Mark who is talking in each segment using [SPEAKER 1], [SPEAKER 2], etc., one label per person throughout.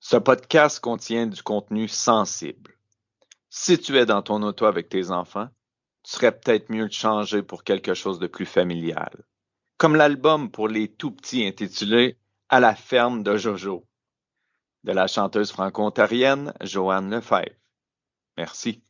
[SPEAKER 1] Ce podcast contient du contenu sensible. Si tu es dans ton auto avec tes enfants, tu serais peut-être mieux de changer pour quelque chose de plus familial. Comme l'album pour les tout-petits intitulé À la ferme de Jojo, de la chanteuse franco-ontarienne Joanne Lefebvre. Merci.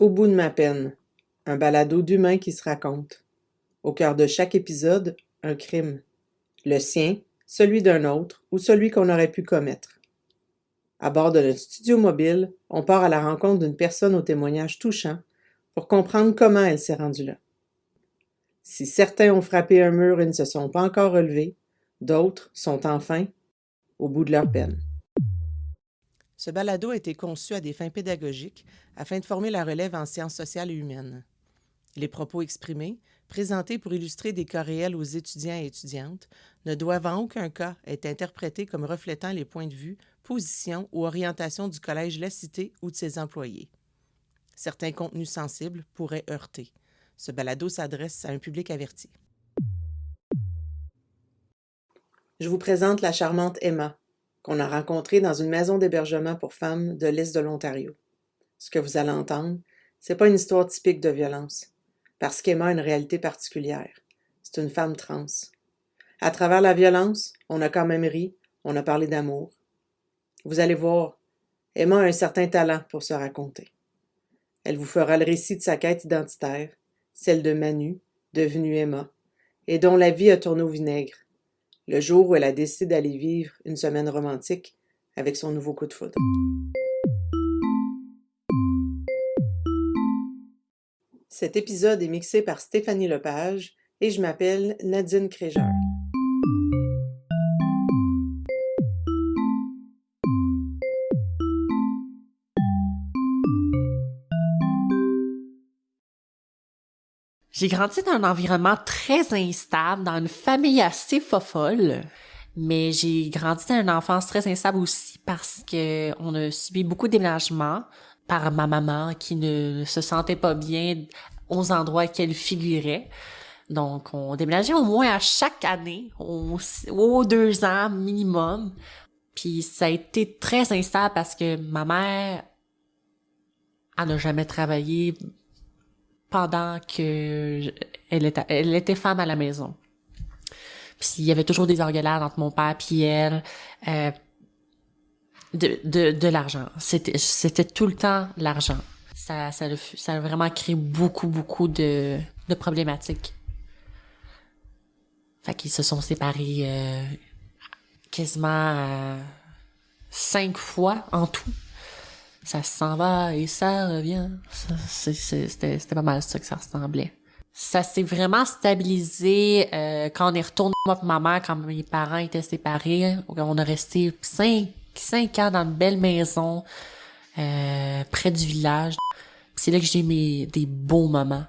[SPEAKER 2] Au bout de ma peine, un balado d'humains qui se racontent. Au cœur de chaque épisode, un crime. Le sien, celui d'un autre ou celui qu'on aurait pu commettre. À bord de notre studio mobile, on part à la rencontre d'une personne au témoignage touchant pour comprendre comment elle s'est rendue là. Si certains ont frappé un mur et ne se sont pas encore relevés, d'autres sont enfin au bout de leur peine. Ce balado a été conçu à des fins pédagogiques afin de former la relève en sciences sociales et humaines. Les propos exprimés, présentés pour illustrer des cas réels aux étudiants et étudiantes, ne doivent en aucun cas être interprétés comme reflétant les points de vue, positions ou orientations du Collège La Cité ou de ses employés. Certains contenus sensibles pourraient heurter. Ce balado s'adresse à un public averti. Je vous présente la charmante Emma, qu'on a rencontrée dans une maison d'hébergement pour femmes de l'Est de l'Ontario. Ce que vous allez entendre, c'est pas une histoire typique de violence, parce qu'Emma a une réalité particulière. C'est une femme trans. À travers la violence, on a quand même ri, on a parlé d'amour. Vous allez voir, Emma a un certain talent pour se raconter. Elle vous fera le récit de sa quête identitaire, celle de Manu, devenue Emma, et dont la vie a tourné au vinaigre, le jour où elle a décidé d'aller vivre une semaine romantique avec son nouveau coup de foudre. Cet épisode est mixé par Stéphanie Lepage et je m'appelle Nadine Créger.
[SPEAKER 3] J'ai grandi dans un environnement très instable, dans une famille assez fofolle, mais j'ai grandi dans une enfance très instable aussi parce que on a subi beaucoup de déménagements par ma maman qui ne se sentait pas bien aux endroits qu'elle figurait. Donc, on déménageait au moins à chaque année, aux 2 ans minimum. Puis ça a été très instable parce que ma mère, elle n'a jamais travaillé pendant que elle était femme à la maison. Puis il y avait toujours des engueulades entre mon père puis elle, de l'argent. C'était tout le temps l'argent. Ça a vraiment créé beaucoup de problématiques. Fait qu'ils se sont séparés quasiment 5 fois en tout. Ça s'en va et ça revient. C'était pas mal ça que ça ressemblait. Ça s'est vraiment stabilisé quand on est retourné, moi et ma mère, quand mes parents étaient séparés. On a resté 5 ans dans une belle maison près du village. C'est là que j'ai des beaux moments.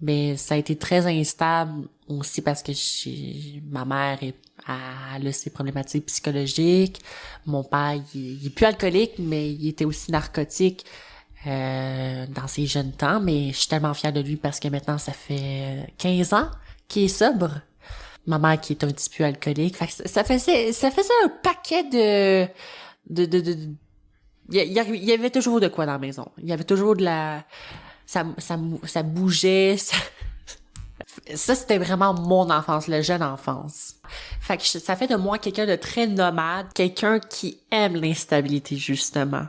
[SPEAKER 3] Mais ça a été très instable aussi parce que ma mère a ses problématiques psychologiques. Mon père, il est plus alcoolique, mais il était aussi narcotique dans ses jeunes temps. Mais je suis tellement fière de lui parce que maintenant, ça fait 15 ans qu'il est sobre. Ma mère qui est un petit peu alcoolique. Fait que ça faisait un paquet il y avait toujours de quoi dans la maison. Il y avait toujours de la... Ça bougeait, ça c'était vraiment mon enfance, la jeune enfance. Fait que ça fait de moi quelqu'un de très nomade, quelqu'un qui aime l'instabilité justement.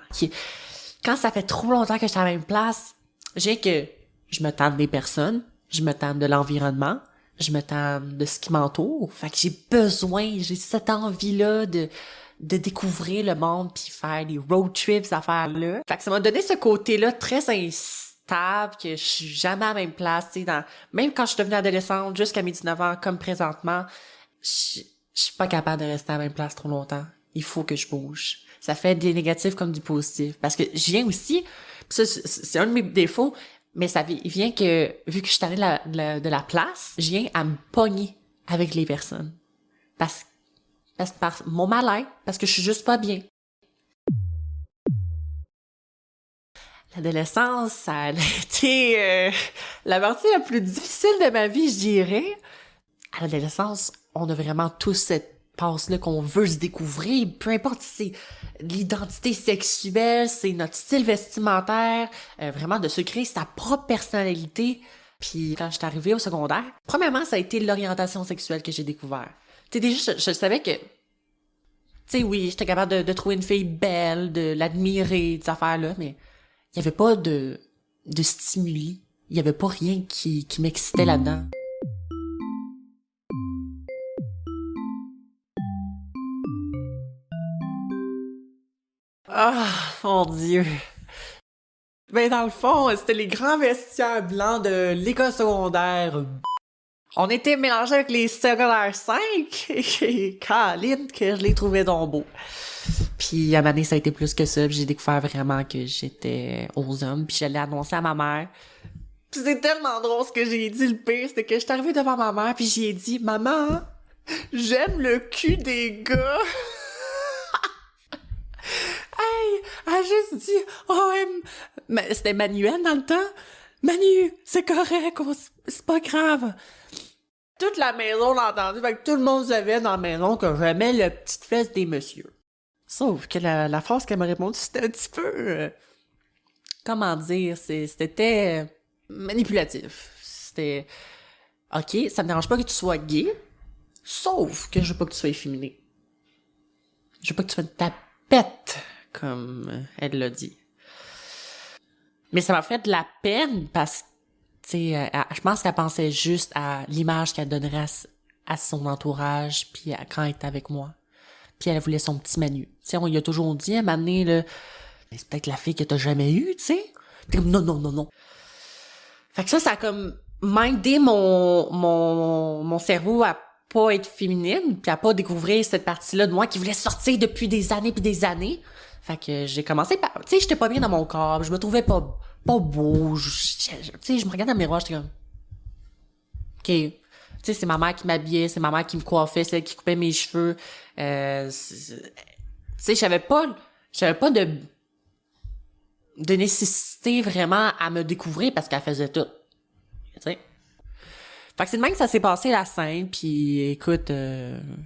[SPEAKER 3] Quand ça fait trop longtemps que je suis à la même place, je me tente des personnes, je me tente de l'environnement, je me tente de ce qui m'entoure. Fait que j'ai cette envie-là de découvrir le monde puis faire des road trips, ces affaires-là. Fait que ça m'a donné ce côté-là très instable, que je suis jamais à la même place, tu sais, même quand je suis devenue adolescente, jusqu'à mes 19 ans, comme présentement, je suis pas capable de rester à la même place trop longtemps. Il faut que je bouge. Ça fait des négatifs comme du positif. Parce que je viens aussi, pis ça, c'est un de mes défauts, Mais il vient que, vu que je suis allée de la place, je viens à me pogner avec les personnes. Par mon mal-être, parce que je suis juste pas bien. L'adolescence, ça a été la partie la plus difficile de ma vie, je dirais. À l'adolescence, on a vraiment tous cette passe-là qu'on veut se découvrir, peu importe si c'est l'identité sexuelle, c'est notre style vestimentaire, vraiment de se créer sa propre personnalité. Puis quand je suis arrivée au secondaire, premièrement, ça a été l'orientation sexuelle que j'ai découvert. Tu sais, déjà, je savais que, tu sais, oui, j'étais capable de trouver une fille belle, de l'admirer, de ces affaires-là, mais il y avait pas de stimuli. Il y avait pas rien qui m'excitait là-dedans. Ah, mon Dieu. Ben, dans le fond, c'était les grands vestiaires blancs de l'école secondaire. On était mélangés avec les secondaires 5. Et Caroline, que je les trouvais donc beaux. Puis, à un moment donné, ça a été plus que ça. Puis j'ai découvert vraiment que j'étais aux hommes. Puis j'allais annoncer à ma mère. Puis c'est tellement drôle ce que j'ai dit, le pire. C'était que j'étais arrivée devant ma mère, puis j'ai dit, « Maman, j'aime le cul des gars. » Hey, elle a juste dit, oh, mais c'était Manuel dans le temps. Manu, c'est correct, c'est pas grave. Toute la maison l'a entendu, fait que tout le monde savait dans la maison que j'aimais le petite fesse des messieurs. Sauf que la phrase qu'elle m'a répondu, c'était un petit peu, comment dire, c'était manipulatif. C'était, ok, ça me dérange pas que tu sois gay, sauf que je veux pas que tu sois efféminé. Je veux pas que tu sois de tapette, comme elle l'a dit. Mais ça m'a fait de la peine parce que, tu sais, je pense qu'elle pensait juste à l'image qu'elle donnerait à son entourage, puis quand elle était avec moi. Puis elle voulait son petit Manu. Tu sais, on lui a toujours dit, à un moment donné, là, c'est peut-être la fille que t'as jamais eue, tu sais. Puis comme, non. Fait que ça a comme mindé mon cerveau à pas être féminine, puis à pas découvrir cette partie-là de moi qui voulait sortir depuis des années puis des années. Fait que j'ai commencé par, tu sais, j'étais pas bien dans mon corps, je me trouvais pas beau, tu sais, je me regardais dans le miroir, j'étais comme, ok, tu sais, c'est ma mère qui m'habillait, c'est ma mère qui me coiffait, c'est elle qui coupait mes cheveux, tu sais, j'avais pas de nécessité vraiment à me découvrir parce qu'elle faisait tout, tu sais. Fait que c'est de même que ça s'est passé la scène, puis écoute, je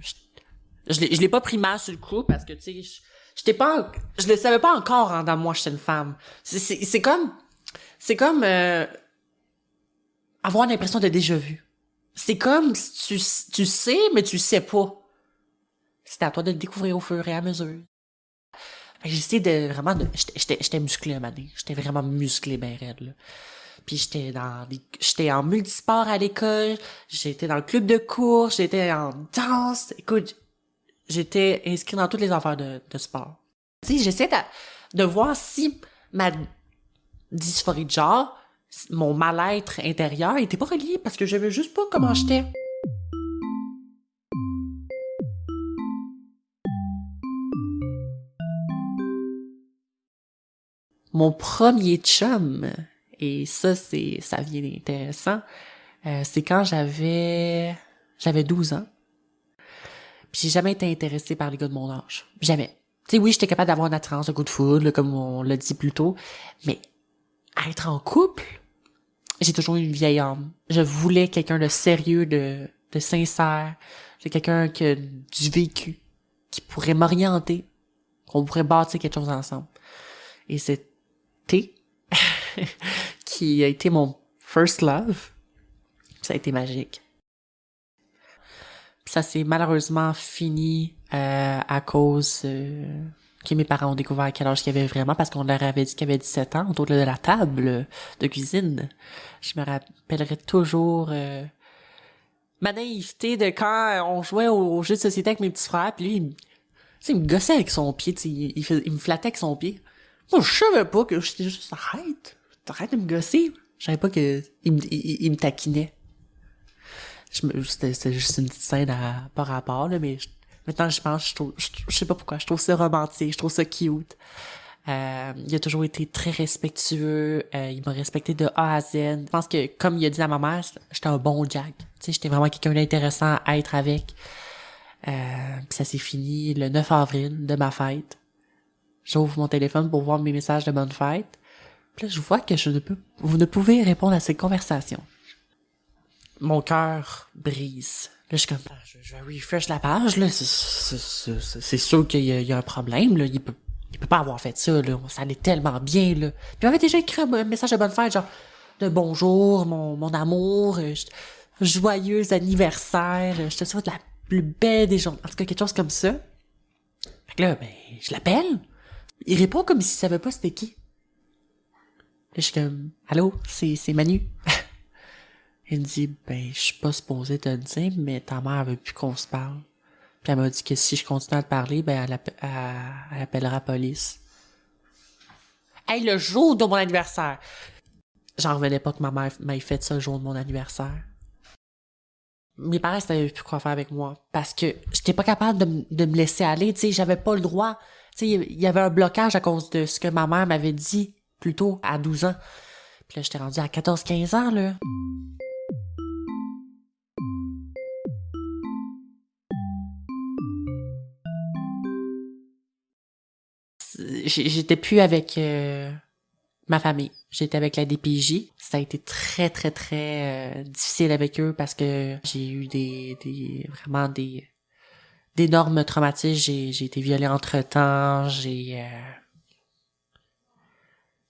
[SPEAKER 3] l'ai pas pris mal sur le coup parce que tu sais, je le savais pas encore en dans moi j'étais une femme. C'est comme avoir l'impression de déjà vu. C'est comme si tu sais mais tu sais pas. C'est à toi de le découvrir au fur et à mesure. Fait que j'ai essayé de vraiment j'étais musclé un moment donné. J'étais vraiment musclé ben raide là. Puis j'étais en multisport à l'école, j'étais dans le club de cours, j'étais en danse. Écoute, j'étais inscrit dans toutes les affaires de sport. Tu sais, j'essaie de voir si ma dysphorie de genre, mon mal-être intérieur était pas relié parce que je savais juste pas comment j'étais. Mon premier chum, et ça vient d'intéressant, c'est quand j'avais 12 ans. Puis j'ai jamais été intéressée par les gars de mon âge. Jamais. Tu sais, oui, j'étais capable d'avoir une attirance, un coup de foudre, là, comme on l'a dit plus tôt, mais être en couple, j'ai toujours eu une vieille âme. Je voulais quelqu'un de sérieux, de sincère, de quelqu'un qui a du vécu, qui pourrait m'orienter, qu'on pourrait bâtir quelque chose ensemble. Et c'est T qui a été mon first love. Ça a été magique. Ça s'est malheureusement fini à cause que mes parents ont découvert à quel âge qu'il avait vraiment, parce qu'on leur avait dit qu'il avait 17 ans autour de la table de cuisine. Je me rappellerai toujours ma naïveté de quand on jouait aux jeux de société avec mes petits frères, puis lui, il me gossait avec son pied, il me flattait avec son pied. Moi, je savais pas que j'étais juste arrête de me gosser. Je savais pas que il me taquinait. C'était juste une petite scène par rapport, là, mais maintenant je pense, je sais pas pourquoi, je trouve ça romantique, je trouve ça cute. Il a toujours été très respectueux. Il m'a respecté de A à Z. Je pense que, comme il a dit à ma mère, j'étais un bon Jack. Tu sais, j'étais vraiment quelqu'un d'intéressant à être avec. Puis ça s'est fini le 9 avril de ma fête. J'ouvre mon téléphone pour voir mes messages de bonne fête. Puis là, je vois que vous ne pouvez répondre à ces conversations. Mon cœur brise. Là, je suis comme, je refresh la page, là. C'est sûr qu'il y a un problème, là. Il peut pas avoir fait ça, là. Ça allait tellement bien, là. Puis il m'avait déjà écrit un message de bonne fête, genre, de bonjour, mon amour, joyeux anniversaire, je te souhaite la plus belle des journées. En tout cas, quelque chose comme ça. Fait que là, ben, je l'appelle. Il répond comme s'il savait pas c'était qui. Là, je suis comme, allô, c'est Manu. Il me dit, ben, je suis pas supposé te le dire, mais ta mère veut plus qu'on se parle. Puis elle m'a dit que si je continue à te parler, ben, elle appellera la police. Hey, le jour de mon anniversaire! J'en revenais pas que ma mère m'ait fait ça le jour de mon anniversaire. Mes parents savaient plus quoi faire avec moi. Parce que j'étais pas capable de me laisser aller, tu sais, j'avais pas le droit. Tu sais, il y avait un blocage à cause de ce que ma mère m'avait dit plus tôt, à 12 ans. Puis là, j'étais rendue à 14-15 ans, là. J'étais plus avec ma famille. J'étais avec la DPJ. Ça a été très, très, très difficile avec eux parce que j'ai eu vraiment d'énormes traumatismes. J'ai été violée entre-temps. Il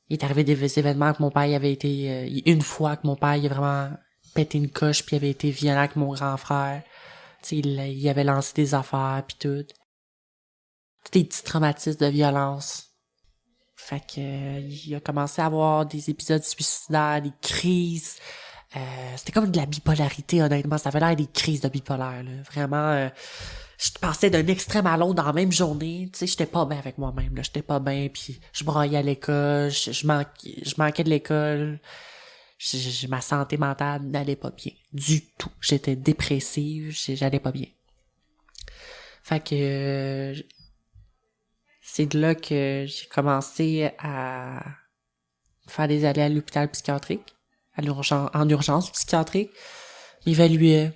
[SPEAKER 3] est arrivé des événements que mon père il avait été... une fois que mon père il a vraiment pété une coche puis il avait été violent avec mon grand frère. Tu sais, il avait lancé des affaires puis tout. Des petits traumatismes de violence. Fait que il a commencé à avoir des épisodes suicidaires, des crises. C'était comme de la bipolarité, honnêtement. Ça avait l'air des crises de bipolaire, là. Vraiment, je passais d'un extrême à l'autre dans la même journée. Tu sais, j'étais pas bien avec moi-même, là. J'étais pas bien, puis je broyais à l'école, je manquais de l'école. Ma santé mentale n'allait pas bien. Du tout. J'étais dépressive, j'allais pas bien. Fait que... c'est de là que j'ai commencé à faire des allées à l'hôpital psychiatrique, en urgence psychiatrique. M'évaluait.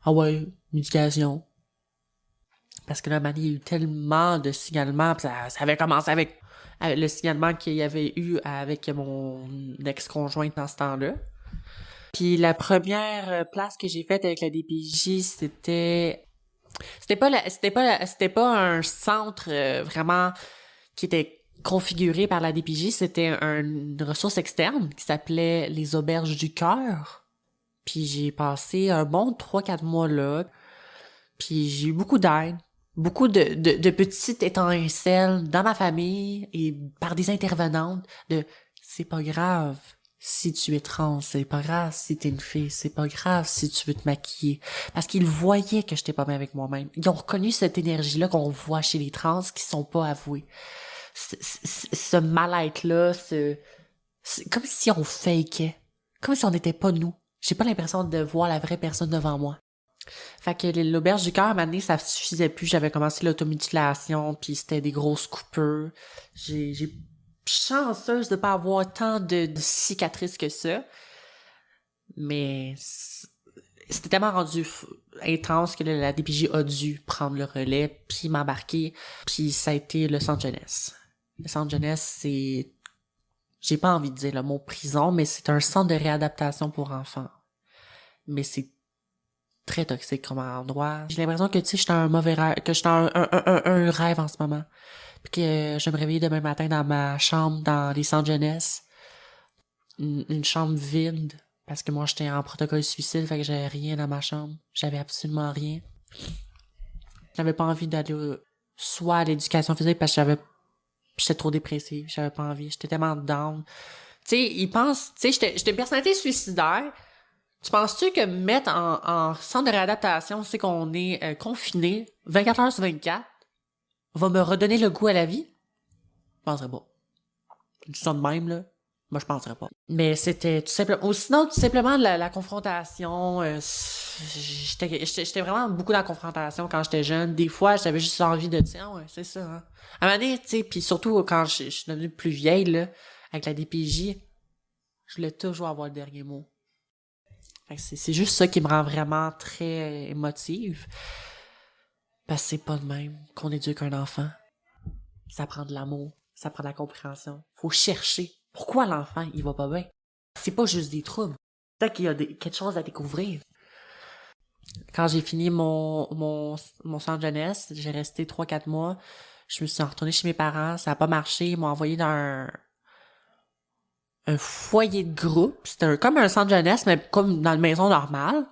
[SPEAKER 3] Ah ouais, médication. Parce que là, il y a eu tellement de signalements, pis ça avait commencé avec le signalement qu'il y avait eu avec mon ex-conjointe dans ce temps-là. Puis la première place que j'ai faite avec la DPJ, c'était pas un centre vraiment qui était configuré par la DPJ, c'était une ressource externe qui s'appelait les Auberges du Cœur. Puis j'ai passé un bon 3-4 mois là. Puis j'ai eu beaucoup d'aide, beaucoup de petites étincelles dans ma famille et par des intervenantes de c'est pas grave si tu es trans, c'est pas grave si t'es une fille, c'est pas grave si tu veux te maquiller. Parce qu'ils voyaient que j'étais pas bien avec moi-même. Ils ont reconnu cette énergie-là qu'on voit chez les trans qui sont pas avouées. Ce mal-être-là, c'est comme si on fakeait. Comme si on n'était pas nous. J'ai pas l'impression de voir la vraie personne devant moi. Fait que l'auberge du cœur, à un moment donné, ça suffisait plus. J'avais commencé l'automutilation, puis c'était des grosses coupures. J'ai chanceuse de pas avoir tant de cicatrices que ça. Mais c'était tellement rendu intense que la DPJ a dû prendre le relais, puis m'embarquer. Puis ça a été le centre jeunesse. Le centre jeunesse, c'est... j'ai pas envie de dire le mot prison, mais c'est un centre de réadaptation pour enfants. Mais c'est très toxique comme endroit. J'ai l'impression que, tu sais, j'étais un mauvais rêve, que j'étais un rêve en ce moment. Puis que je me réveillais demain matin dans ma chambre, dans les centres jeunesse. Une chambre vide. Parce que moi, j'étais en protocole suicide, fait que j'avais rien dans ma chambre. J'avais absolument rien. J'avais pas envie d'aller soit à l'éducation physique parce que j'étais trop dépressive. J'avais pas envie. J'étais tellement down. Tu sais, ils pensent, tu sais, j'étais une personnalité suicidaire. Tu penses-tu que me mettre en centre de réadaptation, c'est qu'on est confiné 24 heures sur 24, va me redonner le goût à la vie? Je penserais pas. Je dis ça de même, là. Moi, je penserais pas. Mais c'était tout simplement... Ou sinon, tout simplement, la confrontation... j'étais vraiment beaucoup dans la confrontation quand j'étais jeune. Des fois, j'avais juste envie de dire, ah ouais, c'est ça, hein. À un moment donné, tu sais, puis surtout quand je suis devenue plus vieille, là, avec la DPJ, je voulais toujours avoir le dernier mot. Fait que c'est juste ça qui me rend vraiment très émotive. Parce que c'est pas de même qu'on éduque un enfant. Ça prend de l'amour, ça prend de la compréhension. Faut chercher. Pourquoi l'enfant, il va pas bien? C'est pas juste des troubles. Peut-être qu'il y a quelque chose à découvrir. Quand j'ai fini mon centre jeunesse, j'ai resté 3-4 mois. Je me suis retournée chez mes parents, ça a pas marché. Ils m'ont envoyé dans un foyer de groupe. C'était comme un centre jeunesse, mais comme dans une maison normale.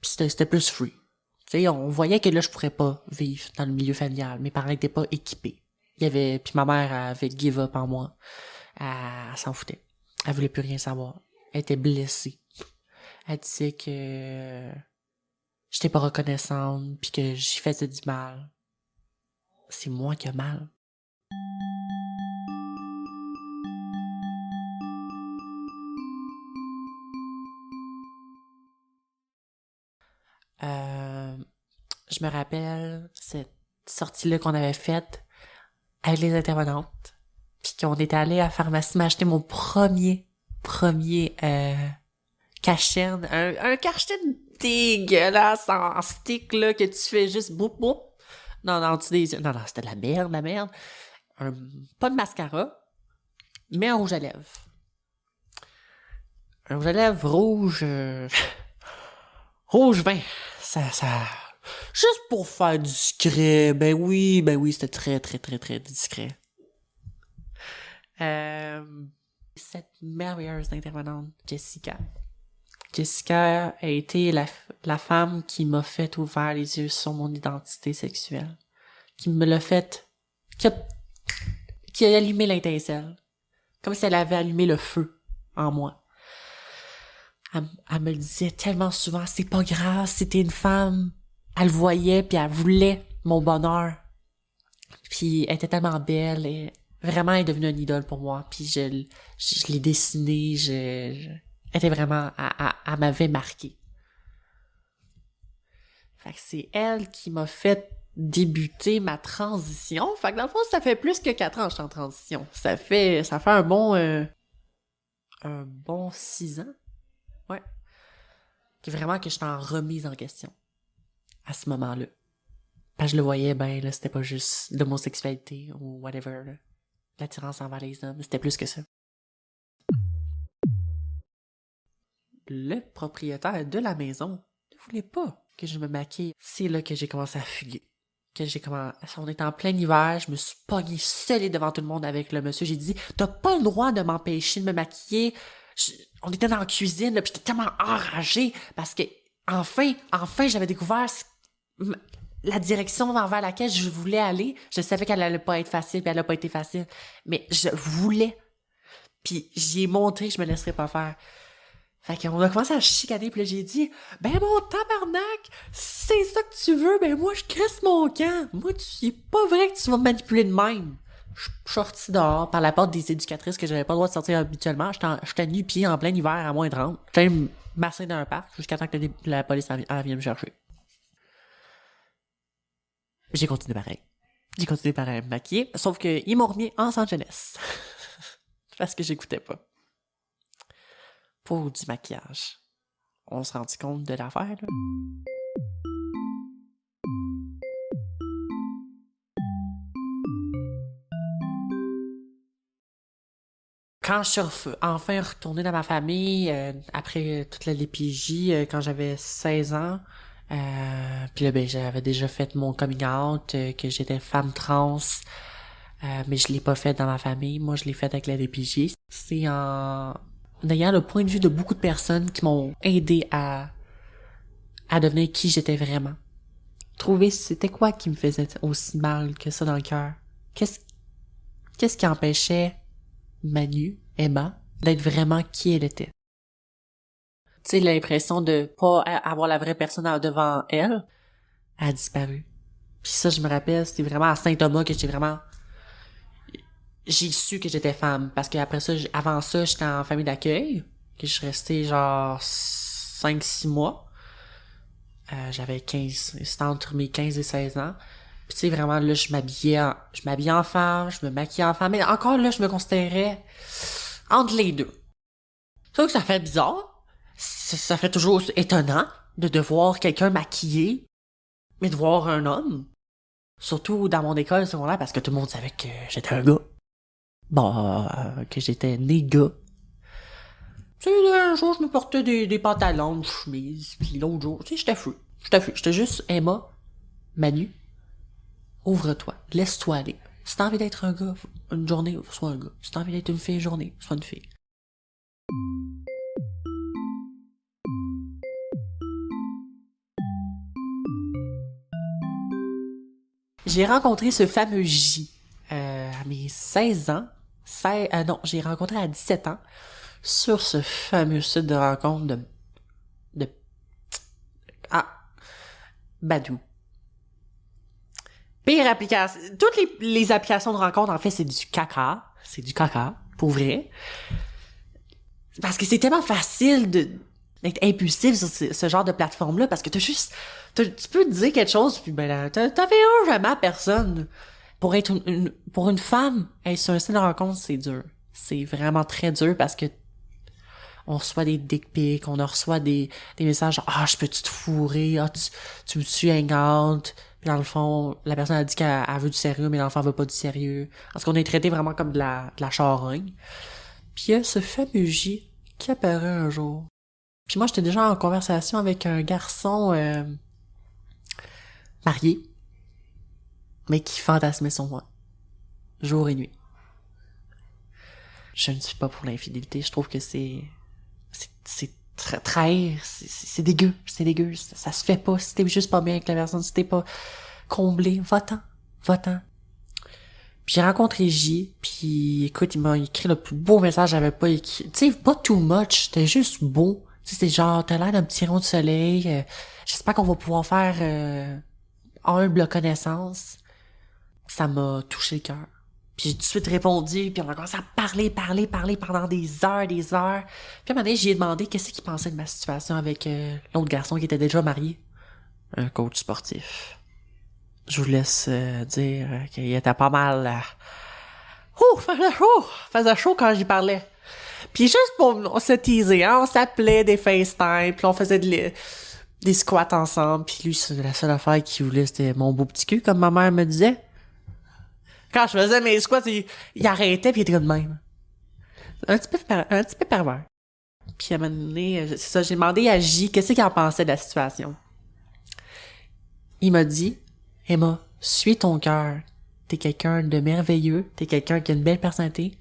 [SPEAKER 3] Puis c'était plus free. Tu sais, on voyait que là, je pourrais pas vivre dans le milieu familial. Mes parents étaient pas équipés. Puis ma mère avait give up en moi. Elle s'en foutait. Elle voulait plus rien savoir. Elle était blessée. Elle disait que j'étais pas reconnaissante puis que j'y faisais du mal. C'est moi qui ai mal. Je me rappelle cette sortie-là qu'on avait faite avec les intervenantes. Puis qu'on était allé à la pharmacie m'acheter mon premier cacherne. Un cacherne dégueulasse en stick, là, que tu fais juste boum boum. Non, c'était de la merde. Pas de mascara, mais un rouge à lèvres. Un rouge à lèvres rouge... rouge vin. Ça... Juste pour faire discret. Ben oui, c'était très, très, très, très discret. Cette merveilleuse intervenante, Jessica. Jessica a été la femme qui m'a fait ouvrir les yeux sur mon identité sexuelle. Qui me l'a fait... Qui a allumé l'étincelle. Comme si elle avait allumé le feu en moi. Elle me le disait tellement souvent, c'est pas grave, c'était une femme. Elle le voyait, puis elle voulait mon bonheur. Puis elle était tellement belle, et vraiment elle est devenue une idole pour moi. Puis je l'ai dessinée, elle était vraiment, elle m'avait marqué. Fait que c'est elle qui m'a fait débuter ma transition. Fait que dans le fond, ça fait plus que 4 ans que je suis en transition. Ça fait un bon 6 ans. Ouais. Que vraiment que j'étais en remise en question. À ce moment-là. Parce que je le voyais, ben là, c'était pas juste l'homosexualité ou whatever, là. L'attirance envers les hommes, c'était plus que ça. Le propriétaire de la maison ne voulait pas que je me maquille. C'est là que j'ai commencé à fuguer. On est en plein hiver, je me suis pognée solide devant tout le monde avec le monsieur. J'ai dit, t'as pas le droit de m'empêcher de me maquiller. On était dans la cuisine, là, pis j'étais tellement enragée parce que enfin, j'avais découvert la direction vers laquelle je voulais aller. Je savais qu'elle allait pas être facile, puis elle a pas été facile, mais je voulais. Puis j'y ai montré que je me laisserais pas faire. Fait qu'on a commencé à chicaner, puis là j'ai dit, ben mon tabarnak, si c'est ça que tu veux, ben moi je crisse mon camp. Moi, c'est pas vrai que tu vas me manipuler de même. Je suis sortie dehors par la porte des éducatrices que j'avais pas le droit de sortir habituellement. J'étais nu-pied en plein hiver à moins 30. J'étais me masser dans un parc jusqu'à temps que la police elle vienne me chercher. J'ai continué pareil. J'ai continué par me maquiller, sauf que ils m'ont remis en centre jeunesse. Parce que j'écoutais pas. Pour du maquillage. On se rendit compte de l'affaire, là. Quand je suis enfin retournée dans ma famille, après toute la LPJ, quand j'avais 16 ans, puis là, ben, j'avais déjà fait mon coming out, que j'étais femme trans, mais je l'ai pas fait dans ma famille. Moi, je l'ai fait avec la LPJ. C'est en ayant le point de vue de beaucoup de personnes qui m'ont aidé à devenir qui j'étais vraiment. Trouver c'était quoi qui me faisait aussi mal que ça dans le cœur. Qu'est-ce qui empêchait Emma, d'être vraiment qui elle était. Tu sais, l'impression de pas avoir la vraie personne devant elle a disparu. Puis ça, je me rappelle, c'était vraiment à Saint-Thomas que j'étais vraiment... j'ai su que j'étais femme. Parce qu'après ça, avant ça, j'étais en famille d'accueil. Que je suis restée genre 5-6 mois. J'avais 15, c'était entre mes 15 et 16 ans. Puis tu sais, vraiment, là, je m'habillais en femme, je me maquillais en femme. Mais encore là, je me considérais entre les deux. C'est sûr que ça fait bizarre. Ça fait toujours étonnant de voir quelqu'un maquillé, mais de voir un homme. Surtout dans mon école secondaire, parce que tout le monde savait que j'étais un gars. Bon, que j'étais né gars. Tu sais, un jour, je me portais des pantalons, une chemise, puis l'autre jour, tu sais, j'étais fou. J'étais juste Emma, Manu, ouvre-toi, laisse-toi aller. Si t'as envie d'être un gars, une journée, sois un gars. Si t'as envie d'être une fille, une journée, sois une fille. J'ai rencontré ce fameux J à mes 16 ans. Non, j'ai rencontré à 17 ans sur ce fameux site de rencontre de Badoo. Pire application. Toutes les applications de rencontre, en fait, c'est du caca. C'est du caca, pour vrai. Parce que c'est tellement facile d'être impulsif sur ce genre de plateforme-là, parce que tu peux te dire quelque chose, puis ben là, t'avais jamais personne. Pour être pour une femme, être sur un site de rencontre, c'est dur. C'est vraiment très dur parce que on reçoit des dick pics, on reçoit des messages genre, je peux-tu te fourrer, tu me suis hang out. Puis dans le fond, la personne a dit qu'elle veut du sérieux, mais l'enfant veut pas du sérieux. Parce qu'on est traité vraiment comme de la charogne. Puis il y a ce fameux J qui apparaît un jour. Puis moi, j'étais déjà en conversation avec un garçon marié, mais qui fantasmait sur moi, jour et nuit. Je ne suis pas pour l'infidélité, je trouve que c'est trahir, c'est dégueu, ça se fait pas, si t'es juste pas bien avec la personne, si t'es pas comblé, va-t'en. Puis j'ai rencontré J, puis écoute, il m'a écrit le plus beau message, j'avais pas écrit, tu sais, pas too much, c'était juste beau, tu sais, c'était genre, t'as l'air d'un petit rayon de soleil, j'espère qu'on va pouvoir faire humble connaissance. Ça m'a touché le cœur. Puis j'ai tout de suite répondu, puis on a commencé à parler pendant des heures. Puis à un moment donné, j'ai demandé qu'est-ce qu'il pensait de ma situation avec l'autre garçon qui était déjà marié. Un coach sportif. Je vous laisse dire qu'il était pas mal... faisait chaud quand j'y parlais. Puis juste pour se teaser, hein, on s'appelait des FaceTime, puis on faisait des squats ensemble, puis lui, c'est la seule affaire qu'il voulait, c'était mon beau petit cul, comme ma mère me disait. Quand je faisais mes squats, il arrêtait pis il était comme de même. Un petit peu pervers. Puis à un moment donné, c'est ça, j'ai demandé à J qu'est-ce qu'il en pensait de la situation. Il m'a dit, Emma, suis ton cœur. T'es quelqu'un de merveilleux, t'es quelqu'un qui a une belle personnalité.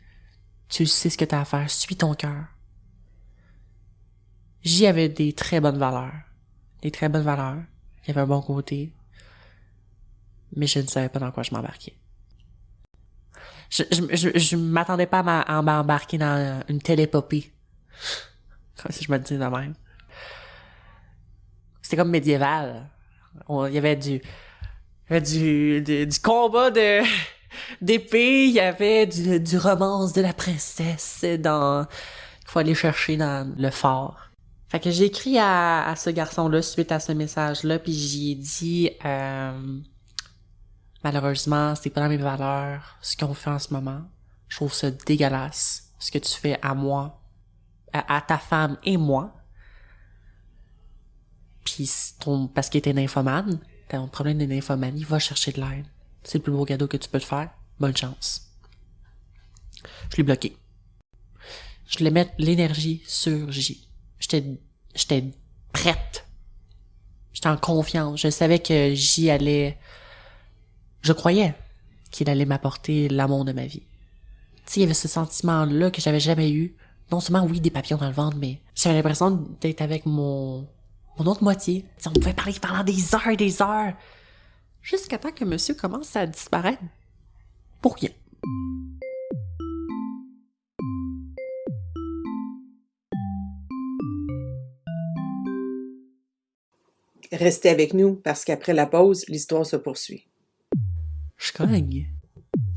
[SPEAKER 3] Tu sais ce que t'as à faire, suis ton cœur. J avait des très bonnes valeurs. Il avait un bon côté. Mais je ne savais pas dans quoi je m'embarquais. Je m'attendais pas à m'embarquer dans une telle épopée. Comme si je me disais de même. C'était comme médiéval. Il y avait du combat d'épée, il y avait du romance de la princesse il faut aller chercher dans le fort. Fait que j'ai écrit à ce garçon-là suite à ce message-là, puis j'y ai dit, malheureusement, c'est pas dans mes valeurs, ce qu'on fait en ce moment. Je trouve ça dégueulasse, ce que tu fais à moi, à ta femme et moi. Puis parce qu'il était nymphomane, t'as un problème de nymphomanie, va chercher de l'aide. C'est le plus beau cadeau que tu peux te faire. Bonne chance. Je l'ai bloqué. Je voulais mettre l'énergie sur J. J'étais prête. J'étais en confiance. Je savais que J allait... Je croyais qu'il allait m'apporter l'amour de ma vie. Tu sais, il y avait ce sentiment-là que j'avais jamais eu. Non seulement, oui, des papillons dans le ventre, mais j'avais l'impression d'être avec mon autre moitié. T'sais, on pouvait parler pendant des heures. Jusqu'à temps que monsieur commence à disparaître. Pour rien.
[SPEAKER 2] Restez avec nous parce qu'après la pause, l'histoire se poursuit.
[SPEAKER 3] Je cogne.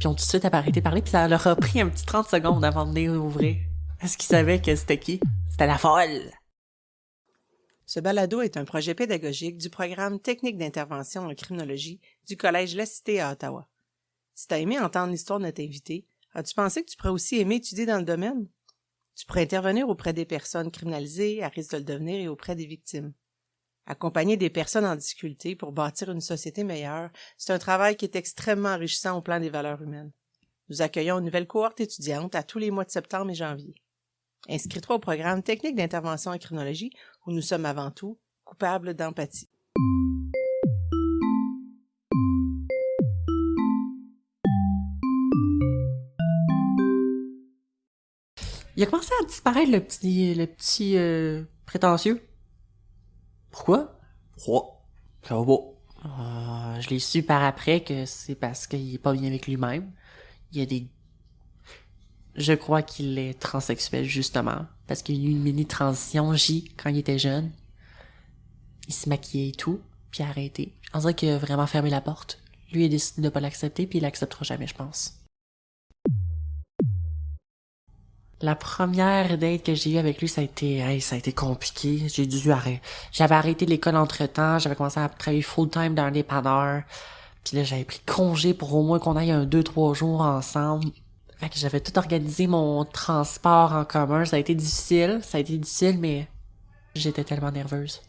[SPEAKER 3] Puis ils ont tout de suite arrêté de parler, puis ça leur a pris un petit 30 secondes avant de venir ouvrir. Est-ce qu'ils savaient que c'était qui? C'était la folle!
[SPEAKER 2] Ce balado est un projet pédagogique du programme Technique d'intervention en criminologie du Collège La Cité à Ottawa. Si tu as aimé entendre l'histoire de notre invité, as-tu pensé que tu pourrais aussi aimer étudier dans le domaine? Tu pourrais intervenir auprès des personnes criminalisées, à risque de le devenir, et auprès des victimes. Accompagner des personnes en difficulté pour bâtir une société meilleure, c'est un travail qui est extrêmement enrichissant au plan des valeurs humaines. Nous accueillons une nouvelle cohorte étudiante à tous les mois de septembre et janvier. Inscris-toi au programme Technique d'intervention en criminologie où nous sommes avant tout coupables d'empathie.
[SPEAKER 3] Il a commencé à disparaître le petit prétentieux. Pourquoi? Ça va pas. Je l'ai su par après que c'est parce qu'il est pas bien avec lui-même. Il y a des... Je crois qu'il est transsexuel, justement. Parce qu'il y a eu une mini-transition J quand il était jeune. Il se maquillait et tout, puis a arrêté. On dirait qu'il a vraiment fermé la porte. Lui, il a décidé de pas l'accepter, puis il l'acceptera jamais, je pense. La première date que j'ai eue avec lui, ça a été compliqué. J'avais arrêté l'école entre-temps, j'avais commencé à travailler full-time dans un dépanneur. Puis là, j'avais pris congé pour au moins qu'on aille 2-3 jours ensemble. Fait que j'avais tout organisé mon transport en commun. Ça a été difficile, mais j'étais tellement nerveuse.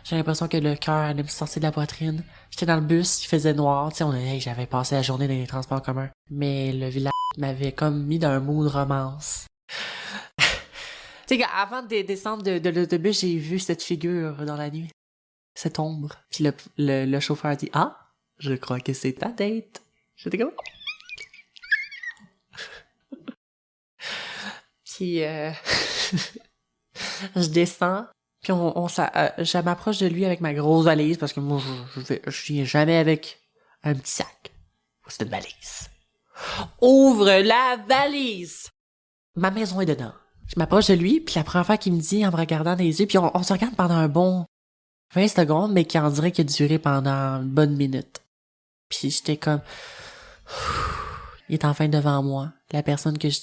[SPEAKER 3] J'ai l'impression que le cœur allait me sortir de la poitrine. J'étais dans le bus, il faisait noir. Tu sais, j'avais passé la journée dans les transports en commun. Mais le village m'avait comme mis dans un mood romance. Tu sais, avant de descendre de l'autobus, j'ai vu cette figure dans la nuit. Cette ombre. Puis le chauffeur dit « Ah, je crois que c'est ta date. » J'étais comme... Puis je descends, puis je m'approche de lui avec ma grosse valise, parce que moi, je viens jamais avec un petit sac. C'est une valise. Ouvre la valise! Ma maison est dedans. Je m'approche de lui, puis la première fois qu'il me dit, en me regardant dans les yeux, puis on se regarde pendant un bon 20 secondes, mais qui en dirait qu'il a duré pendant une bonne minute. Puis j'étais comme... Il est enfin devant moi. La personne que je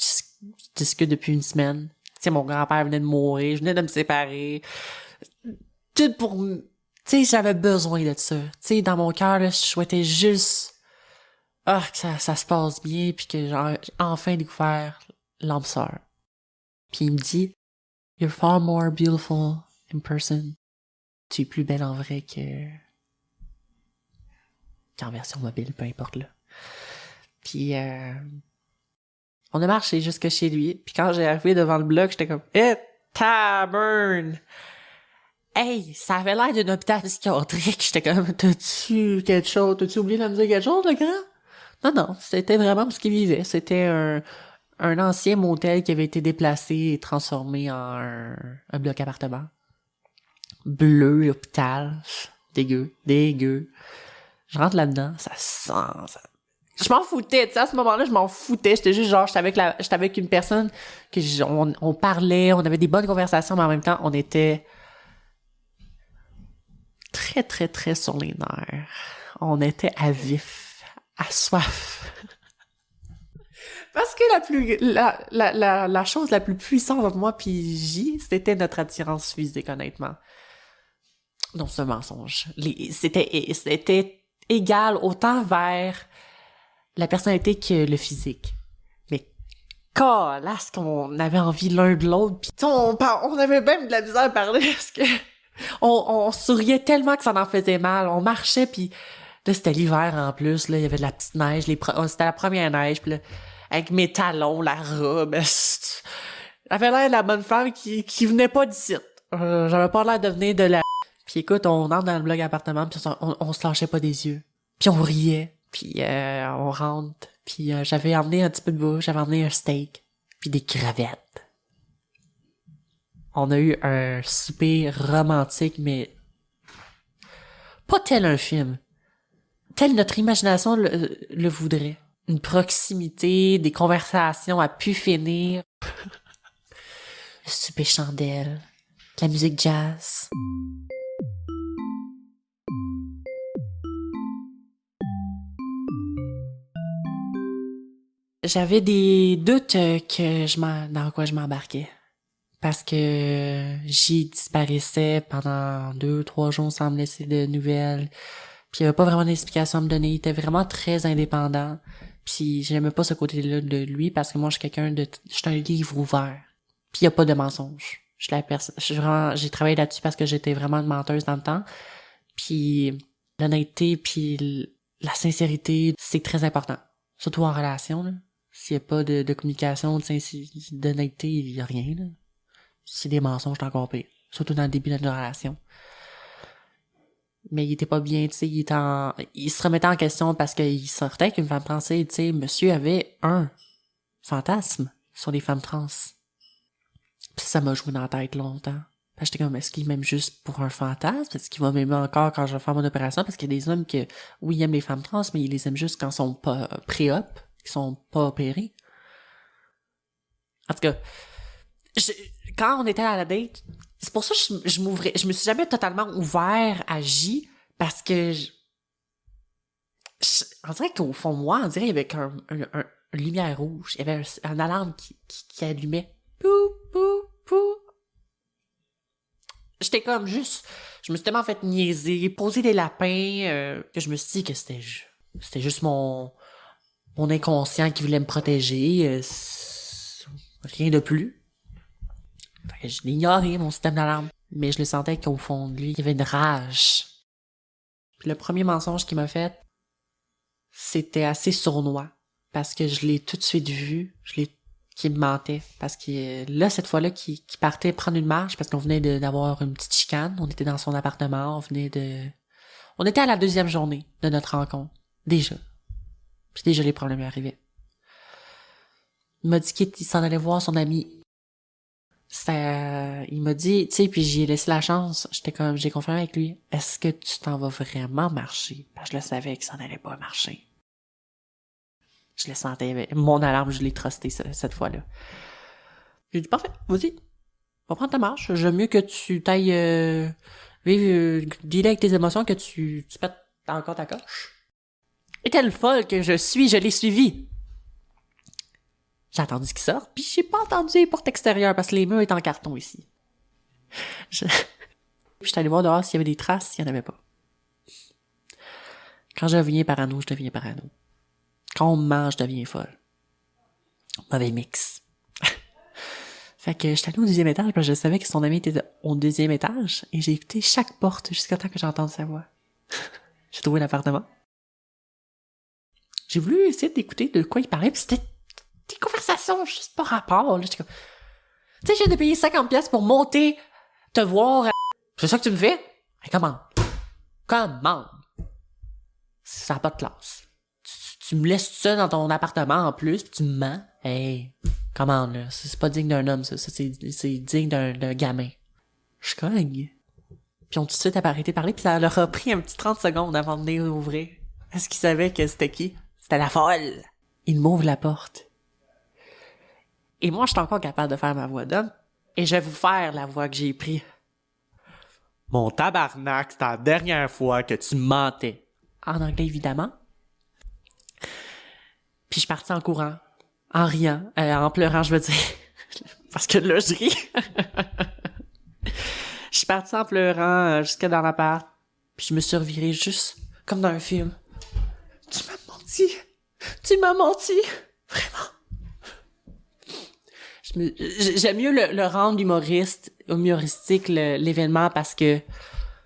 [SPEAKER 3] discute depuis une semaine. Tu sais, mon grand-père venait de mourir, je venais de me séparer. Tout pour... Tu sais, j'avais besoin de ça. Tu sais, dans mon cœur, là, je souhaitais juste... que ça se passe bien, puis que j'ai enfin découvert l'âme sœur. Puis il me dit, « You're far more beautiful in person. » Tu es plus belle en vrai qu'en version mobile, peu importe là. Puis on a marché jusque chez lui. Puis quand j'ai arrivé devant le bloc, j'étais comme, taburn! Hey, ça avait l'air d'un hôpital psychiatrique. J'étais comme, t'as-tu quelque chose? T'as-tu oublié de me dire quelque chose, le grand? Non, c'était vraiment ce qu'il vivait. C'était un ancien motel qui avait été déplacé et transformé en un bloc appartement. Bleu, hôpital. Dégueu. Je rentre là-dedans, ça sent... Je m'en foutais, tu sais, à ce moment-là, je m'en foutais. J'étais juste genre, j'étais avec une personne que on parlait, on avait des bonnes conversations, mais en même temps, on était très, très, très sur les nerfs. On était à vif, à soif. Parce que la chose la plus puissante entre moi puis J, c'était notre attirance physique, honnêtement. Non, c'est un mensonge. C'était égal autant vers la personnalité que le physique. Mais calasse qu'on avait envie l'un de l'autre, pis on avait même de la misère à parler parce que on souriait tellement que ça en faisait mal. On marchait, puis là c'était l'hiver en plus, là il y avait de la petite neige, c'était la première neige, puis là avec mes talons, la robe, j'avais l'air de la bonne femme qui venait pas d'ici. J'avais pas l'air de venir de la... Puis écoute, on entre dans le bloc appartement, puis on se lâchait pas des yeux. Puis on riait, puis on rentre, puis j'avais emmené un petit peu de bouffe, j'avais emmené un steak, puis des crevettes. On a eu un souper romantique, mais pas tel un film. Tel notre imagination le voudrait. Une proximité, des conversations à pu finir. Le souper chandelle, de la musique jazz. J'avais des doutes dans quoi je m'embarquais. Parce que j'y disparaissais pendant 2-3 jours sans me laisser de nouvelles. Puis il y avait pas vraiment d'explication à me donner. Il était vraiment très indépendant. Puis j'aimais pas ce côté-là de lui parce que moi je suis je suis un livre ouvert. Puis il y a pas de mensonge. J'ai travaillé là-dessus parce que j'étais vraiment une menteuse dans le temps. Puis l'honnêteté puis la sincérité, c'est très important. Surtout en relation, là. S'il y a pas de communication, d'honnêteté, il y a rien, là. C'est des mensonges, c'est encore pire. Surtout dans le début de notre relation. Mais il était pas bien, tu sais, il se remettait en question parce qu'il sortait avec une femme trans, tu sais, monsieur avait un fantasme sur les femmes trans. Puis ça m'a joué dans la tête longtemps. Puis j'étais comme, est-ce qu'il m'aime juste pour un fantasme? Est-ce qu'il va m'aimer encore quand je vais faire mon opération? Parce qu'il y a des hommes que, oui, ils aiment les femmes trans, mais ils les aiment juste quand ils sont pas pré-op, qu'ils sont pas opérés. En tout cas, quand on était à la date, c'est pour ça que je me suis jamais totalement ouvert à J, parce que on dirait qu'au fond de moi, on dirait qu'il y avait une lumière rouge, il y avait un alarme qui allumait. Pou, pou, pou. J'étais comme juste, je me suis tellement fait niaiser, poser des lapins, que je me suis dit que c'était juste mon inconscient qui voulait me protéger, rien de plus. Fait que je l'ignorais, mon système d'alarme. Mais je le sentais qu'au fond de lui, il y avait une rage. Puis le premier mensonge qu'il m'a fait, c'était assez sournois. Parce que je l'ai tout de suite vu, qu'il me mentait. Parce que là, cette fois-là, qu'il partait prendre une marche, parce qu'on venait d'avoir une petite chicane. On était dans son appartement, on était à la 2e journée de notre rencontre. Déjà. Puis déjà, les problèmes arrivaient. Il m'a dit qu'il s'en allait voir son ami. Il m'a dit, tu sais, puis j'ai laissé la chance. J'ai confirmé avec lui. Est-ce que tu t'en vas vraiment marcher? Parce que je le savais que ça n'allait pas marcher. Je le sentais. Mon alarme, je l'ai trusté cette fois-là. J'ai dit, parfait, vas-y. Va prendre ta marche. J'aime mieux que tu t'ailles dealer avec tes émotions que tu pètes encore ta coche. Et telle folle que je l'ai suivi. J'ai attendu qu'il sorte, puis j'ai pas entendu les portes extérieures parce que les murs étaient en carton ici. Puis j'étais allé voir dehors s'il y avait des traces, il y en avait pas. Quand je deviens parano, je deviens parano. Quand on me mange, je deviens folle. Mauvais mix. Fait que j'étais allé au 2e étage parce que je savais que son ami était au 2e étage et j'ai écouté chaque porte jusqu'à temps que j'ai entendu sa voix. J'ai trouvé l'appartement. J'ai voulu essayer d'écouter de quoi il parlait, puis c'était des conversations juste pas rapport, là. J'étais comme, tu sais, j'ai de payer 50$ pour monter, te voir. C'est ça que tu me fais? Mais comment? Ça n'a pas de classe. Tu me laisses tout seul dans ton appartement en plus, pis tu me mens. Hey, comment là? C'est pas digne d'un homme, ça. C'est digne d'un gamin. Je cogne. Puis on tout de suite arrêté de parler, puis ça leur a pris un petit 30 secondes avant de venir ouvrir. Est-ce qu'ils savaient que c'était qui? C'était la folle! Il m'ouvre la porte. Et moi, je suis encore capable de faire ma voix d'homme. Et je vais vous faire la voix que j'ai prise. Mon tabarnak, c'était la dernière fois que tu mentais. En anglais, évidemment. Puis je suis partie en courant. En riant. En pleurant, je veux dire. Parce que là, je ris. Je suis partie en pleurant jusqu'à dans l'appart. Puis je me suis revirée juste comme dans un film. Tu m'as menti. Tu m'as menti. Vraiment. J'aime mieux le rendre humoristique, l'événement, parce que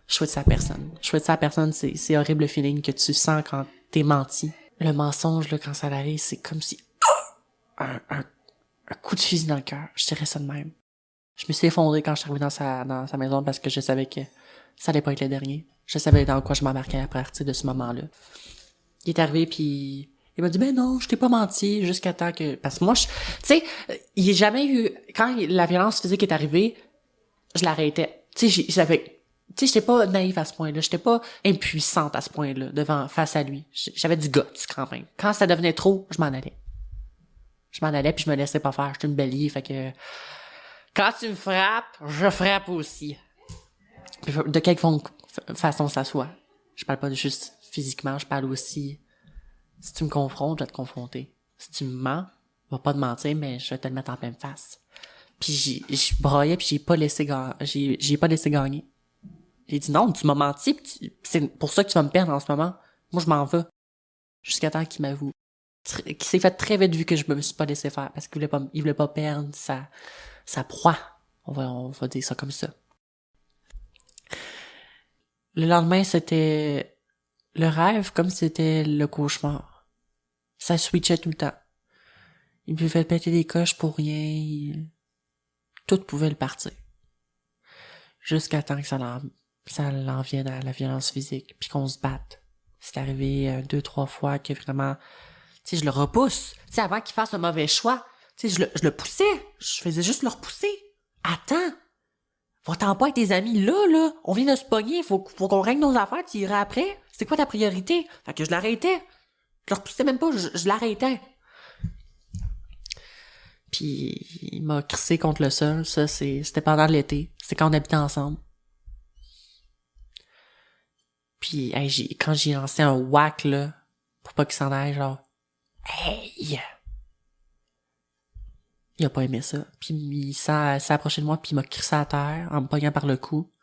[SPEAKER 3] je souhaite ça à personne. Je souhaite ça à personne, c'est horrible le feeling que tu sens quand t'es menti. Le mensonge, là, quand ça arrive, c'est comme si, un coup de fusil dans le cœur. Je dirais ça de même. Je me suis effondrée quand je suis arrivée dans sa maison parce que je savais que ça allait pas être le dernier. Je savais dans quoi je m'embarquais à partir de ce moment-là. Il est arrivé puis il m'a dit, ben non, je t'ai pas menti jusqu'à temps que, parce que moi, tu sais, il n'y a jamais eu, quand la violence physique est arrivée, je l'arrêtais. Tu sais, j'étais pas naïve à ce point-là. J'étais pas impuissante à ce point-là, face à lui. J'avais du guts, quand même. Quand ça devenait trop, je m'en allais. Puis je me laissais pas faire. J'étais une bélier, fait que, quand tu me frappes, je frappe aussi. De quelque façon ça soit. Je parle pas juste physiquement, je parle aussi, si tu me confrontes, je vais te confronter. Si tu me mens, je vais pas te mentir, mais je vais te le mettre en pleine face. Puis je broyais, puis j'ai pas laissé gagner. J'ai dit non, tu m'as menti, c'est pour ça que tu vas me perdre en ce moment. Moi, je m'en vais. Jusqu'à temps qu'il m'avoue. Qu'il s'est fait très vite vu que je me suis pas laissé faire, parce qu'il voulait pas perdre sa proie. On va dire ça comme ça. Le lendemain, c'était le rêve comme c'était le cauchemar. Ça switchait tout le temps. Il me fait péter des coches pour rien. Tout pouvait le partir. Jusqu'à temps que ça l'en vienne à la violence physique, puis qu'on se batte. C'est arrivé 2-3 fois que vraiment, tu sais, je le repousse. Tu sais, avant qu'il fasse un mauvais choix, tu sais, je le poussais. Je faisais juste le repousser. Attends. Va-t'en pas avec tes amis là. On vient de se pogner. Faut qu'on règle nos affaires, tu iras après. C'est quoi ta priorité? Fait que je l'arrêtais. Je le repoussais même pas, je l'arrêtais. Puis, il m'a crissé contre le sol. Ça, c'était pendant l'été. C'est quand on habitait ensemble. Puis, hey, quand j'ai lancé un whack, là, pour pas qu'il s'en aille, genre, hey! Il a pas aimé ça. Puis, il s'est approché de moi, puis il m'a crissé à terre, en me pognant par le cou.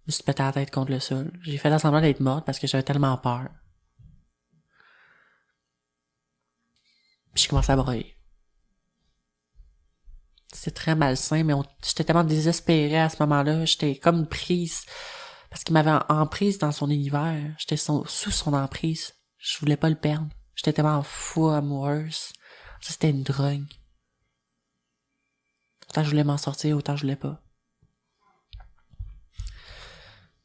[SPEAKER 3] Je me suis pété la tête contre le sol. J'ai fait semblant d'être morte parce que j'avais tellement peur. Puis, j'ai commencé à broyer. C'était très malsain, mais j'étais tellement désespérée à ce moment-là. J'étais comme prise. Parce qu'il m'avait en prise dans son univers. J'étais sous son emprise. Je voulais pas le perdre. J'étais tellement fou amoureuse. Ça, c'était une drogue. Autant je voulais m'en sortir, autant je voulais pas.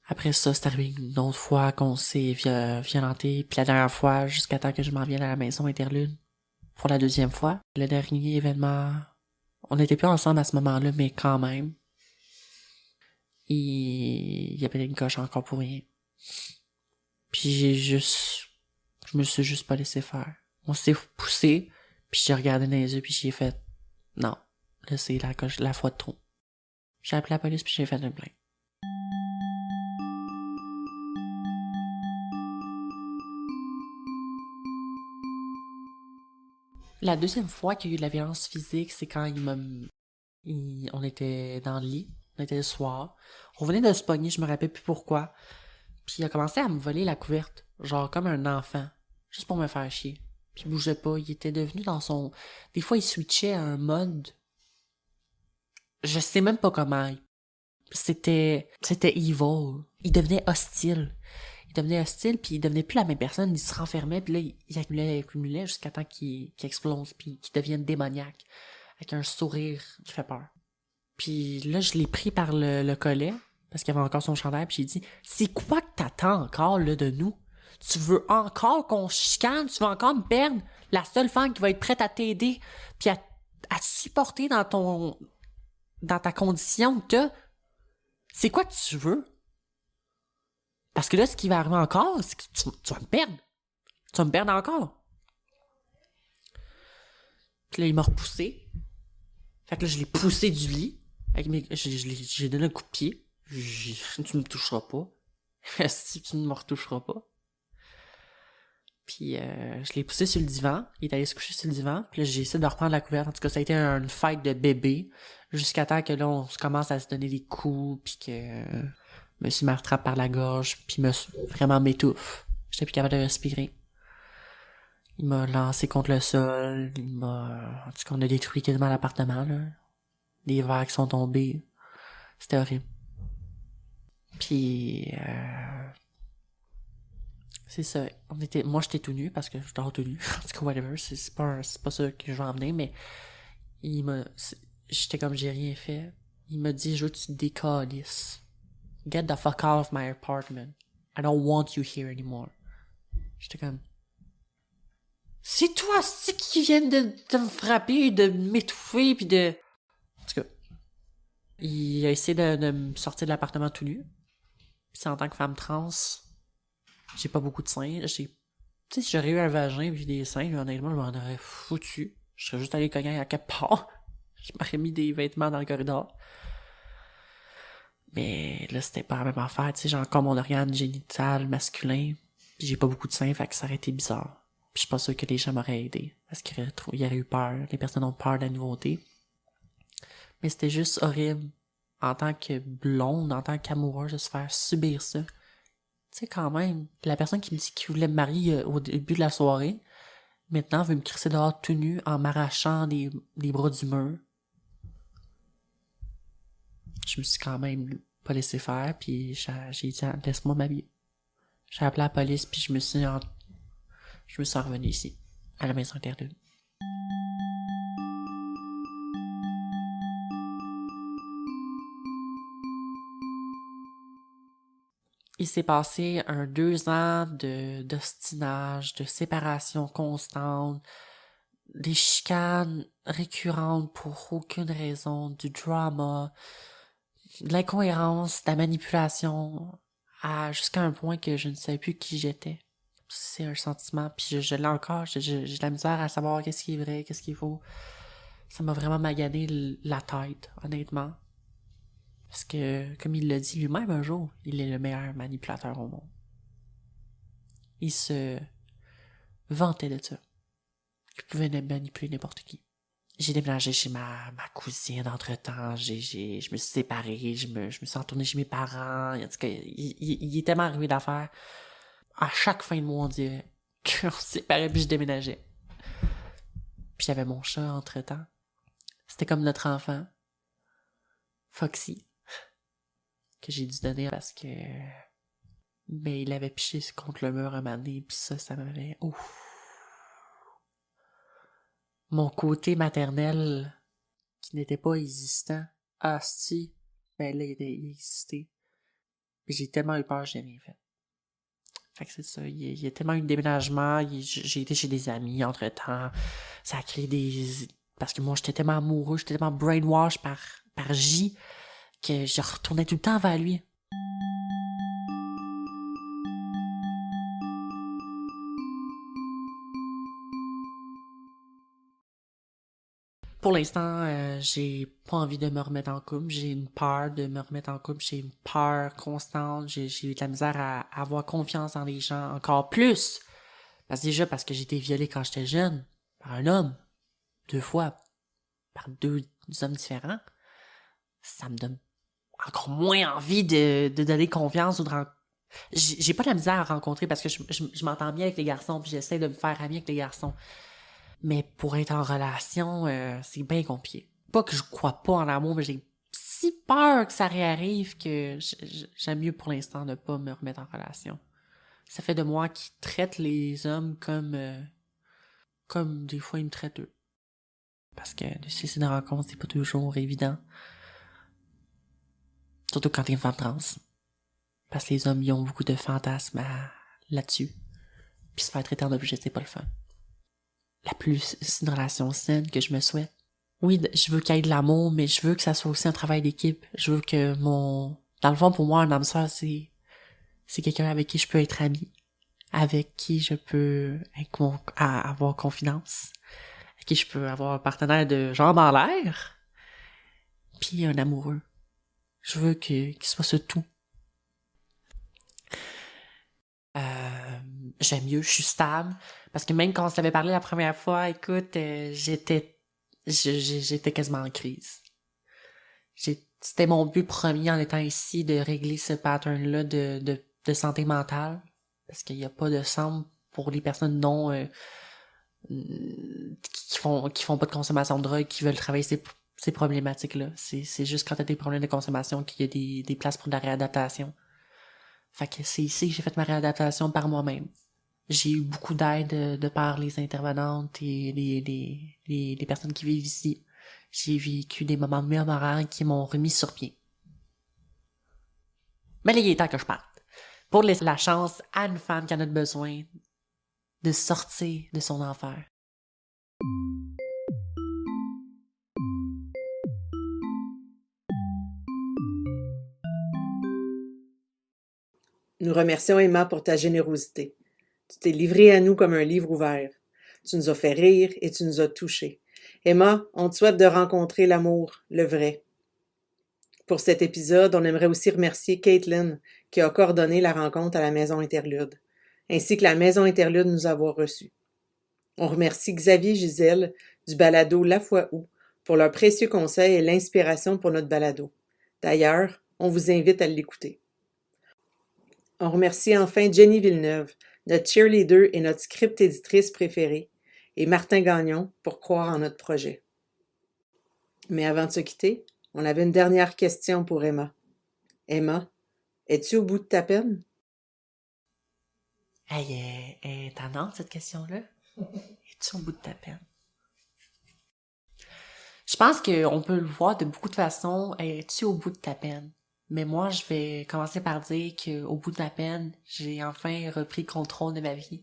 [SPEAKER 3] Après ça, c'est arrivé une autre fois qu'on s'est violenté. Puis la dernière fois, jusqu'à temps que je m'en vienne à la maison interlude. Pour la deuxième fois. Le dernier événement... On n'était plus ensemble à ce moment-là, mais quand même. Il y avait une coche encore pour rien. Puis je me suis juste pas laissé faire. On s'est poussé, puis j'ai regardé dans les yeux, puis j'ai fait, non, là c'est la fois de trop. J'ai appelé la police, puis j'ai fait une plainte. La deuxième fois qu'il y a eu de la violence physique, c'est quand on était dans le lit, on était le soir. On venait de se pogner, je me rappelle plus pourquoi. Puis il a commencé à me voler la couverte, genre comme un enfant, juste pour me faire chier. Puis il bougeait pas, il était devenu dans son... Des fois, il switchait à un mode... Je sais même pas comment. C'était evil. Il devenait hostile. Puis il devenait plus la même personne, il se renfermait, puis là, il accumulait jusqu'à temps qu'il explose, puis qu'il devienne démoniaque, avec un sourire qui fait peur. Puis là, je l'ai pris par le collet, parce qu'il avait encore son chandail, puis j'ai dit, c'est quoi que t'attends encore, là, de nous? Tu veux encore qu'on chicane? Tu veux encore me perdre? La seule femme qui va être prête à t'aider, puis à te supporter dans ta condition que t'as, c'est quoi que tu veux? Parce que là, ce qui va arriver encore, c'est que tu vas me perdre. Tu vas me perdre encore. Puis là, il m'a repoussé. Fait que là, je l'ai poussé du lit. J'ai donné un coup de pied. Tu me toucheras pas. Si tu ne me retoucheras pas. Puis je l'ai poussé sur le divan. Il est allé se coucher sur le divan. Puis là, j'ai essayé de reprendre la couverte. En tout cas, ça a été une fight de bébé. Jusqu'à temps que là, on commence à se donner des coups. Puis que... Monsieur me rattrape par la gorge, puis vraiment m'étouffe. J'étais plus capable de respirer. Il m'a lancé contre le sol, en tout cas, on a détruit quasiment l'appartement, là. Des verres qui sont tombés. C'était horrible. Puis, c'est ça. Moi, j'étais tout nu, parce que je dors tout nu. En tout cas, whatever, c'est pas ça que je veux en venir, mais j'étais comme j'ai rien fait. Il m'a dit, je veux que tu te décalisses. Get the fuck out of my apartment. I don't want you here anymore. J'étais comme... C'est toi, c'est qui vient de me frapper, de m'étouffer, puis de... En tout cas, il a essayé de me sortir de l'appartement tout nu. Puis en tant que femme trans, j'ai pas beaucoup de seins. Tu sais, si j'aurais eu un vagin puis des seins, honnêtement, je m'en aurais foutu. Je serais juste allé cogner à quelque part. Je m'aurais mis des vêtements dans le corridor. Mais là, c'était pas la même affaire, tu sais, j'ai encore mon organe génital masculin, pis j'ai pas beaucoup de seins, fait que ça aurait été bizarre. Puis je suis pas sûre que les gens m'auraient aidé. Parce qu'il y aurait eu peur. Les personnes ont peur de la nouveauté. Mais c'était juste horrible. En tant que blonde, en tant qu'amoureuse, de se faire subir ça. Tu sais, quand même, la personne qui me dit qu'il voulait me marier au début de la soirée, maintenant veut me crisser dehors tout nu en m'arrachant des bras du mur. Je me suis quand même pas laissé faire, puis j'ai dit, laisse-moi m'habiller. J'ai appelé la police, puis je me suis revenue ici, à la maison interdite. Il s'est passé 2 ans d'ostinage, de séparation constante, des chicanes récurrentes pour aucune raison, du drama, de l'incohérence, de la manipulation, jusqu'à un point que je ne savais plus qui j'étais. C'est un sentiment, puis je l'ai encore, j'ai de la misère à savoir qu'est-ce qui est vrai, qu'est-ce qu'il faut. Ça m'a vraiment magané la tête, honnêtement. Parce que, comme il l'a dit lui-même un jour, il est le meilleur manipulateur au monde. Il se vantait de ça. Il pouvait manipuler n'importe qui. J'ai déménagé chez ma cousine entre-temps, je me suis séparé, je me suis retourné chez mes parents. En tout cas, il est tellement arrivé d'affaires. À chaque fin de mois, on dirait qu'on se séparait puis je déménageais. Puis j'avais mon chat entre-temps. C'était comme notre enfant, Foxy, que j'ai dû donner parce que il avait piché contre le mur un moment donné, puis ça m'avait... Ouf! Mon côté maternel, qui n'était pas existant, si, là, il existait. J'ai tellement eu peur, j'ai rien fait. Fait que c'est ça, il y a tellement eu de déménagement, j'ai été chez des amis entre-temps, ça a créé des... Parce que moi, j'étais tellement amoureux, j'étais tellement brainwash par J, que je retournais tout le temps vers lui. Pour l'instant, j'ai pas envie de me remettre en couple. J'ai une peur de me remettre en couple. J'ai une peur constante. J'ai eu de la misère à avoir confiance dans les gens encore plus. Parce que j'ai été violée quand j'étais jeune par un homme. 2 fois. Par 2 hommes différents. Ça me donne encore moins envie de donner confiance ou de j'ai pas de la misère à rencontrer parce que je m'entends bien avec les garçons puis j'essaie de me faire ami avec les garçons. Mais pour être en relation, c'est bien compliqué. Pas que je crois pas en l'amour, mais j'ai si peur que ça réarrive que j'aime mieux pour l'instant ne pas me remettre en relation. Ça fait de moi qui traite les hommes comme des fois ils me traitent eux. Parce que le suicide de rencontre, c'est pas toujours évident. Surtout quand t'es une femme trans. Parce que les hommes, ils ont beaucoup de fantasmes là-dessus. Puis se faire traiter en objet, c'est pas le fun. C'est une relation saine que je me souhaite. Oui, je veux qu'il y ait de l'amour, mais je veux que ça soit aussi un travail d'équipe. Je veux que dans le fond, pour moi, un âme sœur, c'est quelqu'un avec qui je peux être amie. Avec qui je peux avoir confidence. Avec qui je peux avoir un partenaire de jambes en l'air. Puis un amoureux. Je veux qu'il soit ce tout. J'aime mieux, je suis stable. Parce que même quand on s'avait parlé la première fois, écoute, j'étais quasiment en crise. C'était mon but premier en étant ici de régler ce pattern-là de santé mentale. Parce qu'il n'y a pas de sang pour les personnes non qui font pas de consommation de drogue, qui veulent travailler ces problématiques-là. C'est juste quand t'as des problèmes de consommation qu'il y a des places pour de la réadaptation. Fait que c'est ici que j'ai fait ma réadaptation par moi-même. J'ai eu beaucoup d'aide de par les intervenantes et les personnes qui vivent ici. J'ai vécu des moments mémorables qui m'ont remis sur pied. Mais là, il est temps que je parte. Pour laisser la chance à une femme qui en a besoin de sortir de son enfer.
[SPEAKER 2] Nous remercions Emma pour ta générosité. Tu t'es livrée à nous comme un livre ouvert. Tu nous as fait rire et tu nous as touchés. Emma, on te souhaite de rencontrer l'amour, le vrai. Pour cet épisode, on aimerait aussi remercier Caitlin qui a coordonné la rencontre à la Maison Interlude, ainsi que la Maison Interlude nous avoir reçus. On remercie Xavier et Gisèle du balado La Foi Où pour leurs précieux conseils et l'inspiration pour notre balado. D'ailleurs, on vous invite à l'écouter. On remercie enfin Jenny Villeneuve, notre cheerleader et notre script éditrice préférée, et Martin Gagnon pour croire en notre projet. Mais avant de se quitter, on avait une dernière question pour Emma. Emma, es-tu au bout de ta peine?
[SPEAKER 3] Hey, elle est tannante, cette question-là. Es-tu au bout de ta peine? Je pense qu'on peut le voir de beaucoup de façons. Es-tu au bout de ta peine? Mais moi, je vais commencer par dire qu'au bout de ma peine, j'ai enfin repris contrôle de ma vie.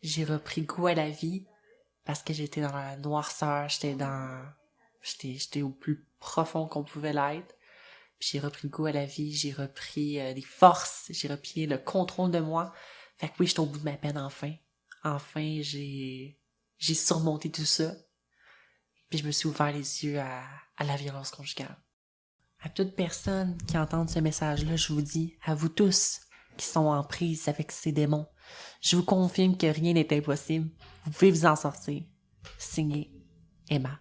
[SPEAKER 3] J'ai repris goût à la vie parce que j'étais dans la noirceur, j'étais au plus profond qu'on pouvait l'être. Puis j'ai repris le goût à la vie, j'ai repris des forces, j'ai repris le contrôle de moi. Fait que oui, j'étais au bout de ma peine enfin. Enfin, j'ai surmonté tout ça. Puis je me suis ouvert les yeux à la violence conjugale. À toute personne qui entend ce message-là, je vous dis, à vous tous qui sont en prise avec ces démons, je vous confirme que rien n'est impossible. Vous pouvez vous en sortir. Signé Emma.